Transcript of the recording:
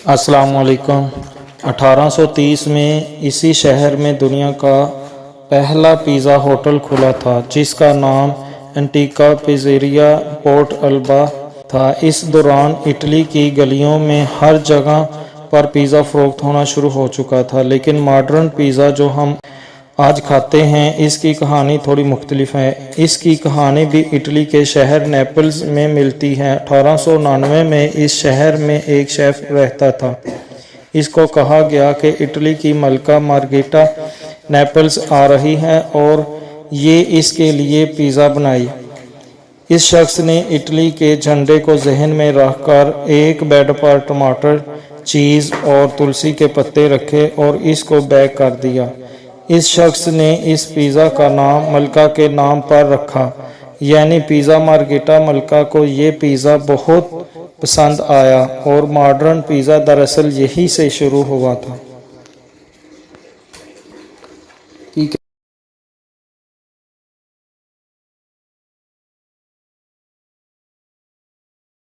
अस्सलाम वालेकुम। 1830 में इसी शहर में दुनिया का पहला पिज़्ज़ा होटल खुला था जिसका नाम एंटीका पिज़्ज़ेरिया पोर्ट अल्बा था। इस दौरान इटली की गलियों में हर जगह पर पिज़्ज़ा फ़रोख्त होना शुरू हो चुका था, लेकिन मॉडर्न पिज़्ज़ा जो हम आज खाते हैं इसकी कहानी थोड़ी मुख्तलिफ है। इसकी कहानी भी इटली के शहर नेपल्स में मिलती है। 1899 में इस शहर में एक शेफ़ रहता था। इसको कहा गया कि इटली की मलका मार्गेटा नेपल्स आ रही है और ये इसके लिए पिज़्ज़ा बनाई। इस शख्स ने इटली के झंडे को जहन में रखकर एक बेड पर टमाटर, चीज़ और तुलसी के पत्ते रखे और इसको बेक कर दिया। इस शख्स ने इस पिज़्ज़ा का नाम मलका के नाम पर रखा, यानी पिज़्ज़ा मार्गेटा। मलका को ये पिज़्ज़ा बहुत पसंद आया और मॉडर्न पिज़्ज़ा दरअसल यही से शुरू हुआ था। ठीक है।